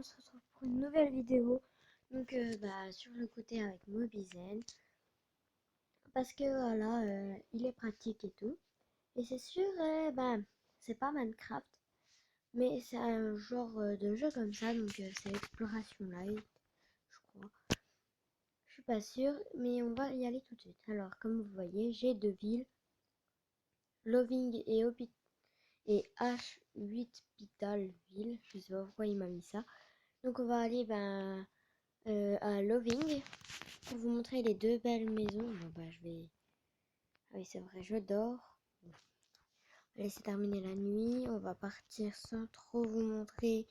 se retrouve pour une nouvelle vidéo. Donc sur le côté avec Mobizen. Parce que voilà, il est pratique et tout. Et c'est sûr, c'est pas Minecraft. Mais c'est un genre de jeu comme ça. Donc c'est Exploration Light, je crois. Je suis pas sûre, mais on va y aller tout de suite. Alors comme vous voyez, j'ai deux villes. Loving et H8 Pitalville. Je sais pas pourquoi il m'a mis ça. Donc on va aller à Loving pour vous montrer les deux belles maisons. Bon, je vais... Ah oui, c'est vrai, je dors. Bon. Allez, c'est terminé la nuit. On va partir sans trop vous montrer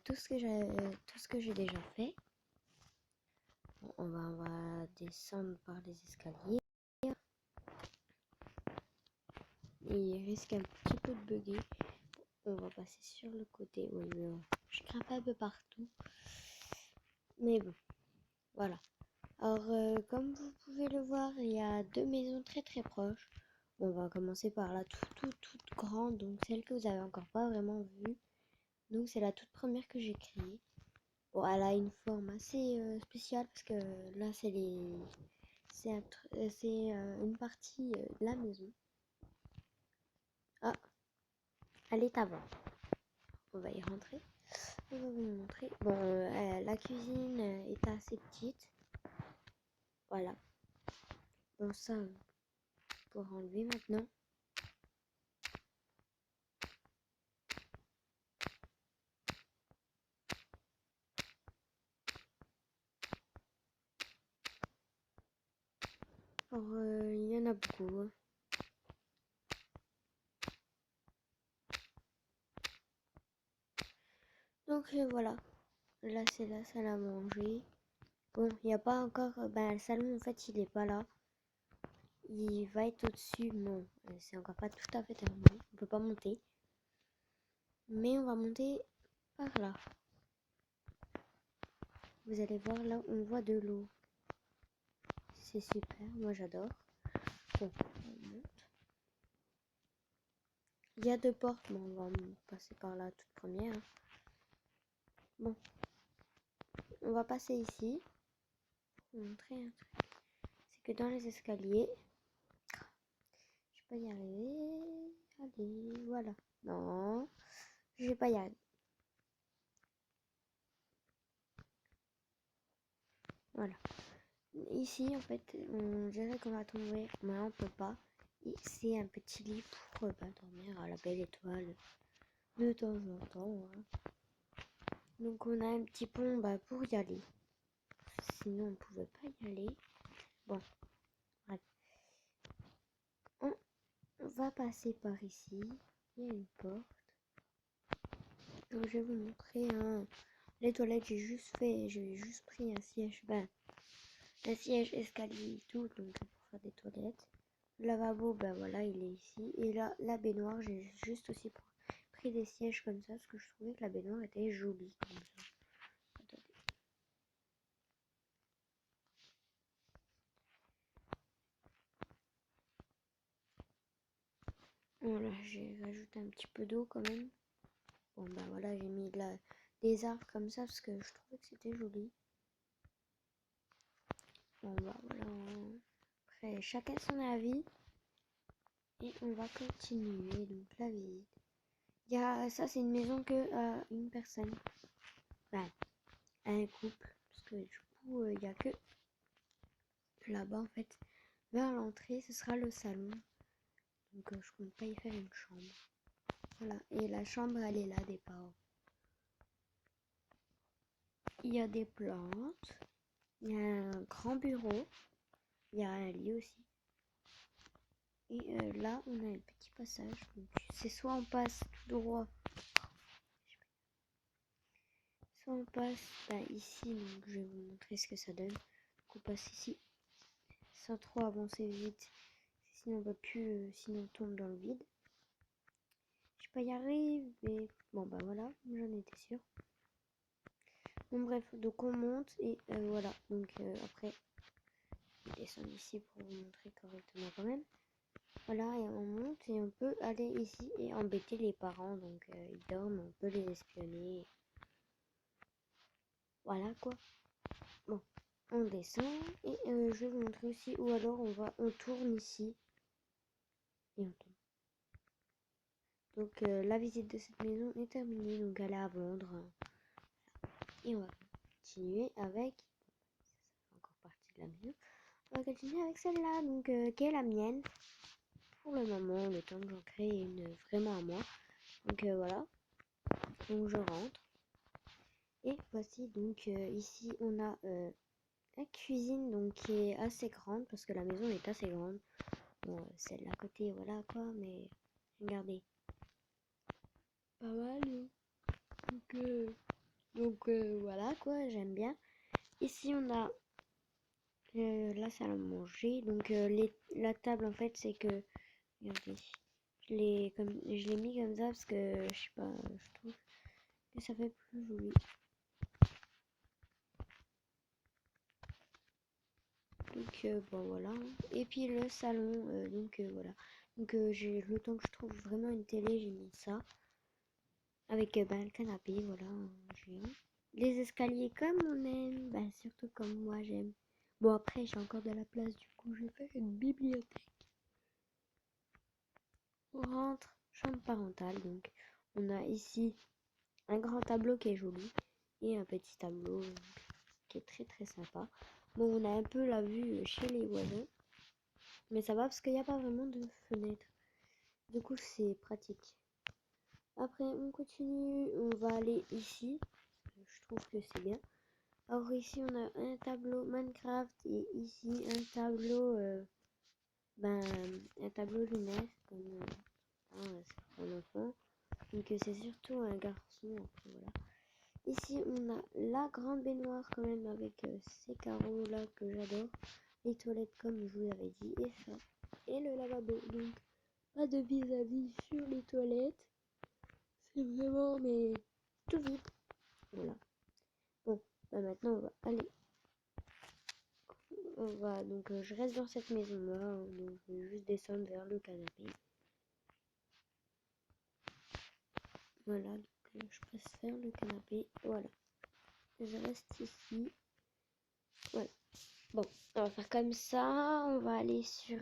tout ce que j'ai déjà fait. Bon, on va descendre par les escaliers. Et il risque un petit peu de bugger. On va passer sur le côté. Oui, mais je grimpe un peu partout. Mais bon, voilà. Alors, comme vous pouvez le voir, il y a deux maisons très très proches. On va commencer par la toute grande, donc celle que vous avez encore pas vraiment vue. Donc c'est la toute première que j'ai créée. Bon, elle a une forme assez spéciale parce que là c'est une partie de la maison. Ah, elle est avant. On va y rentrer. On va vous montrer. Bon, la cuisine est assez petite. Voilà. Bon, ça, pour enlever maintenant. Alors, il y en a beaucoup. Hein. Donc voilà. Là, c'est la salle à manger. Bon, il n'y a pas encore... le salon, en fait, il est pas là. Il va être au-dessus. Non, c'est encore pas tout à fait terminé. On peut pas monter. Mais on va monter par là. Vous allez voir, là, on voit de l'eau. C'est super. Moi, j'adore. Bon, on monte. Il y a deux portes. Bon, on va passer par la toute première. Bon. On va passer ici. Pour vous montrer un truc. C'est que dans les escaliers... Je vais pas y arriver. Allez, voilà. Non, je vais pas y arriver. Voilà. Ici, en fait, on dirait qu'on va tomber, mais on peut pas. Et c'est un petit lit pour dormir à la belle étoile de temps en temps. Hein. Donc on a un petit pont pour y aller. Sinon, on pouvait pas y aller. Bon, bref. On va passer par ici. Il y a une porte. Donc je vais vous montrer les toilettes. J'ai juste pris un siège, un siège escalier et tout, donc pour faire des toilettes. Le lavabo, voilà, il est ici. Et là, la baignoire, j'ai juste aussi pris des sièges comme ça, parce que je trouvais que la baignoire était jolie comme ça. Attendez. Voilà, j'ai rajouté un petit peu d'eau quand même. Bon, voilà, j'ai mis des arbres comme ça, parce que je trouvais que c'était joli. Bon, voilà. Après, chacun son avis. Et on va continuer donc la visite. Ça, c'est une maison que une personne. Un couple. Parce que du coup, il n'y a que là-bas en fait. Vers l'entrée, ce sera le salon. Donc je compte pas y faire une chambre. Voilà. Et la chambre, elle est là des parents. Il y a des plantes. Il y a un grand bureau. Il y a un lit aussi. Et là, on a un petit passage. C'est soit on passe tout droit. Soit on passe ici. Donc je vais vous montrer ce que ça donne. Donc on passe ici. Sans trop avancer vite. Sinon on va plus. Sinon on tombe dans le vide. Je peux y arriver. Bon voilà, j'en étais sûre. Bon bref, donc on monte et voilà. Donc après, je descends ici pour vous montrer correctement quand même. Voilà, et on monte et on peut aller ici et embêter les parents. Donc ils dorment, on peut les espionner. Voilà quoi. Bon, on descend et je vais vous montrer aussi, ou alors on tourne ici et on tourne. Donc la visite de cette maison est terminée, donc elle est à vendre. Et on va continuer avec, ça fait encore partie de la maison, on va continuer avec celle-là, donc qui est la mienne. Pour le moment, le temps que j'en crée une vraiment à moi. Donc voilà, donc je rentre. Et voici donc ici on a la cuisine donc qui est assez grande parce que la maison est assez grande. Bon, celle à côté, voilà quoi, mais regardez. Pas mal. Donc voilà quoi, j'aime bien. Ici on a la salle à manger. Donc la table en fait c'est que, regardez, je l'ai mis comme ça parce que je sais pas, je trouve que ça fait plus joli. Donc bon voilà. Et puis le salon, donc voilà. Donc j'ai le temps que je trouve vraiment une télé, j'ai mis ça. Avec ben, le canapé, voilà, géant. Les escaliers comme on aime, ben, surtout comme moi j'aime. Bon après j'ai encore de la place, du coup je vais faire une bibliothèque. On rentre, chambre parentale, donc on a ici un grand tableau qui est joli et un petit tableau qui est très très sympa. Bon, on a un peu la vue chez les voisins, mais ça va parce qu'il n'y a pas vraiment de fenêtre. Du coup, c'est pratique. Après, on continue, on va aller ici. Je trouve que c'est bien. Alors ici, on a un tableau Minecraft et ici un tableau, un tableau lunaire, comme c'est pour un enfant. Donc c'est surtout un garçon. Après, voilà. Ici, on a la grande baignoire quand même avec ces carreaux là que j'adore. Les toilettes comme je vous avais dit et ça. Et le lavabo. Donc pas de vis-à-vis sur les toilettes. C'est vraiment mais tout vide. Voilà. Bon, bah maintenant on va aller. On va donc je reste dans cette maison là. Donc je vais juste descendre vers le canapé. Voilà, donc je passe vers le canapé. Voilà. Je reste ici. Voilà. Bon, on va faire comme ça. On va aller sur.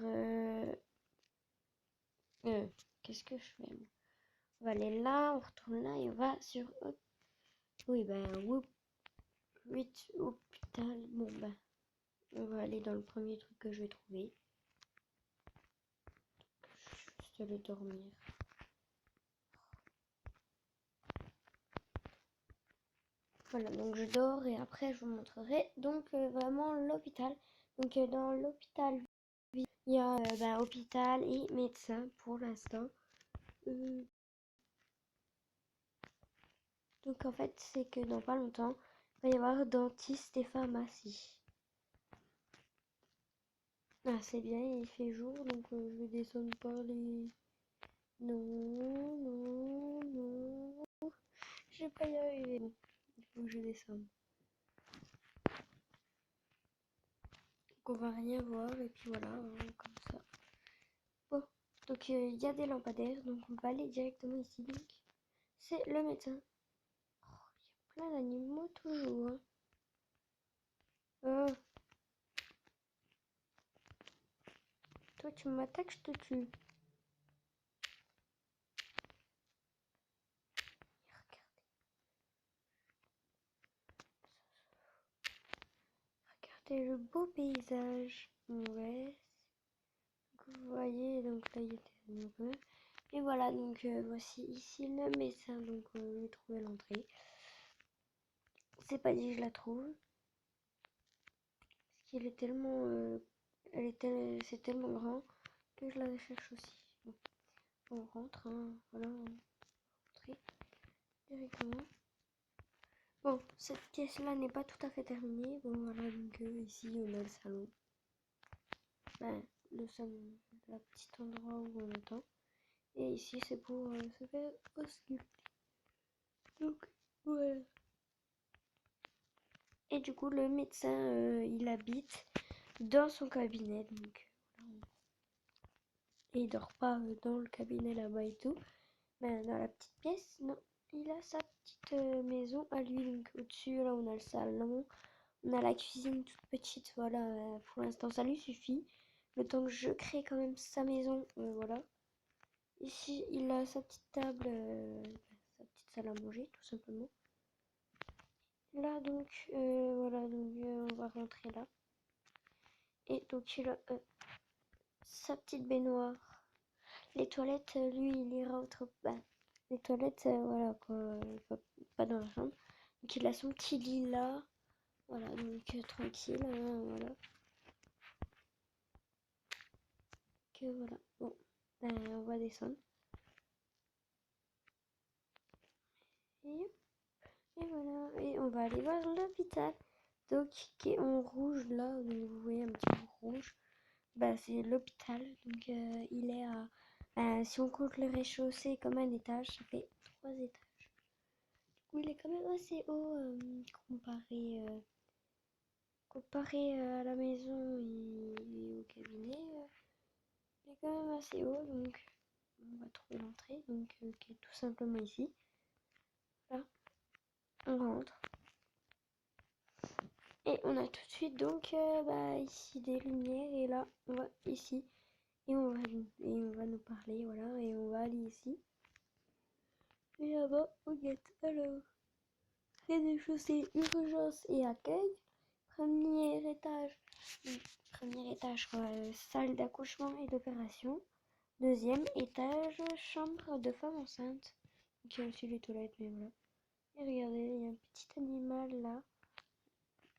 Qu'est-ce que je fais moi? On va aller là, on retourne là et on va sur. Hop. Oui, ben, whoop. 8 hôpital. Bon, ben, on va aller dans le premier truc que je vais trouver. Juste le dormir. Voilà, donc je dors et après je vous montrerai donc vraiment l'hôpital. Donc dans l'hôpital, il y a hôpital et médecin pour l'instant. Donc en fait, c'est que dans pas longtemps, il va y avoir dentiste et pharmacie. Ah, c'est bien, il fait jour, donc je vais descendre par les... Non, non, non. Je vais pas y arriver. Bon, il faut que je descende. Donc on va rien voir, et puis voilà, comme ça. Bon, donc il y a des lampadaires, donc on va aller directement ici. Donc c'est le médecin. Oh, il y a plein d'animaux toujours. Hein. Toi tu m'attaques, je te tue. Regardez le beau paysage. Ouais. Donc, vous voyez, donc là il était amoureux. Et voilà, donc voici ici le médecin. Donc je vais trouver l'entrée. C'est pas dit que je la trouve. Parce qu'il est tellement... c'est tellement grand que je la cherche aussi. Bon, on rentre, hein, voilà, on rentre directement. Bon, cette pièce-là n'est pas tout à fait terminée. Bon, voilà, donc ici on a le salon. Ben, le salon, le petit endroit où on attend. Et ici c'est pour se faire ausculter. Donc, voilà. Et du coup, le médecin, il habite dans son cabinet. Donc, voilà. Et il dort pas dans le cabinet là-bas et tout. Mais dans la petite pièce, non. il a sa petite maison à lui. Donc au-dessus, là, on a le salon. On a la cuisine toute petite. Voilà, pour l'instant, ça lui suffit. Le temps que je crée quand même sa maison. Voilà. Ici, il a sa petite table, sa petite salle à manger, tout simplement. Là, donc, voilà, donc on va rentrer là. Et donc, il a sa petite baignoire. Les toilettes, lui, il ira autre part. Les toilettes, voilà, quoi, pas dans la chambre. Donc, il a son petit lit là. Voilà, donc tranquille, hein, voilà. Que voilà. Bon, on va descendre. Et voilà, et on va aller voir l'hôpital. Donc, qui est en rouge là, donc vous voyez un petit peu rouge. Bah, c'est l'hôpital. Donc, il est à. Si on compte le rez-de-chaussée comme un étage, ça fait 3 étages. Du coup, il est quand même assez haut comparé à la maison et au cabinet. Il est quand même assez haut. Donc, on va trouver l'entrée. Donc, qui est tout simplement ici. Là, on rentre. Et on a tout de suite donc ici des lumières et là on va ici et on va nous parler, voilà, et on va aller ici. Et là-bas on guette. Alors, rez-de-chaussée, urgence et accueil. Premier étage, premier étage salle d'accouchement et d'opération. Deuxième étage, chambre de femme enceinte. Donc il y a aussi les toilettes, mais voilà. Et regardez, il y a un petit animal là.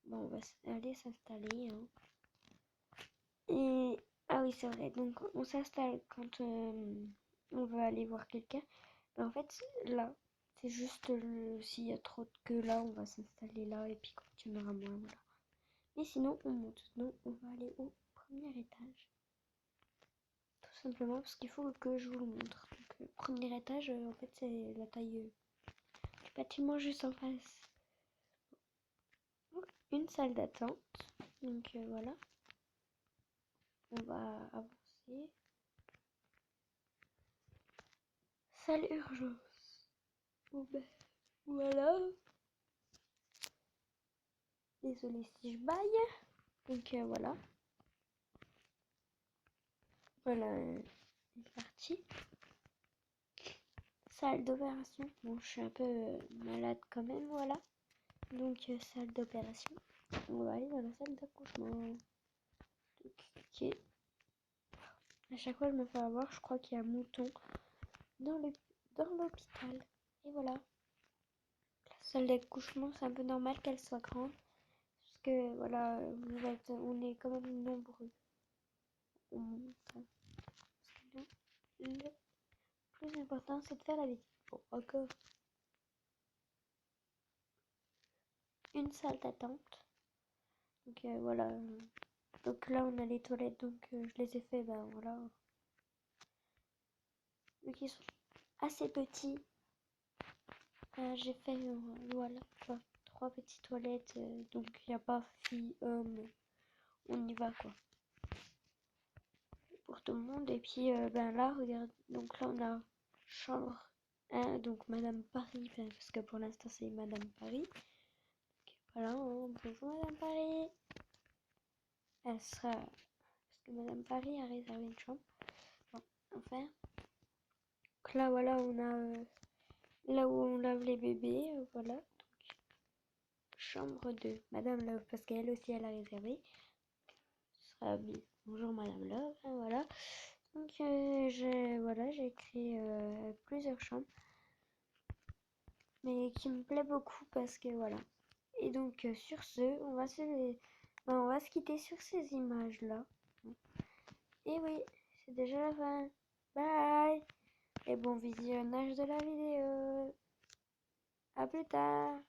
Bon, on va aller s'installer, hein. Et ah oui, c'est vrai. Donc on s'installe quand on veut aller voir quelqu'un. Mais en fait, là, c'est juste s'il y a trop de queue là, on va s'installer là et puis quand il y en aura moins, voilà. Et sinon, on monte. Donc on va aller au premier étage. Tout simplement parce qu'il faut que je vous le montre. Donc, premier étage, en fait, c'est la taille du bâtiment juste en face. Une salle d'attente. Donc voilà. On va avancer. Salle urgence. Bon ben, voilà. Désolée si je baille. Donc voilà. Voilà, une partie. Salle d'opération. Bon, je suis un peu malade quand même, voilà. Donc salle d'opération. On va aller dans la salle d'accouchement. Ok. À chaque fois, je me fais avoir. Je crois qu'il y a un mouton dans l'hôpital. Et voilà. La salle d'accouchement, c'est un peu normal qu'elle soit grande. Parce que voilà, on est quand même nombreux. Le plus important, c'est de faire la visite. Bon, encore une salle d'attente. Donc voilà. Donc là, on a les toilettes, donc je les ai fait, ben voilà. Donc ils sont assez petits. J'ai fait, voilà, 3 petites toilettes. Donc il n'y a pas fille, homme. On y va, quoi. Pour tout le monde. Et puis, ben là, regarde. Donc là, on a chambre 1, donc Madame Paris. Parce que pour l'instant, c'est Madame Paris. Donc, voilà, bonjour Madame Paris. Elle sera. Parce que Madame Paris a réservé une chambre. Bon, enfin. Donc là, voilà, on a là où on lave les bébés. Voilà. Donc, chambre 2. Madame Love, parce qu'elle aussi, elle a réservé. Ce sera bien. Bonjour Madame Love. Hein, voilà. Donc, j'ai créé plusieurs chambres. Mais qui me plaît beaucoup parce que voilà. Et donc, sur ce, on va se quitter sur ces images-là. Et oui, c'est déjà la fin. Bye! Et bon visionnage de la vidéo. À plus tard.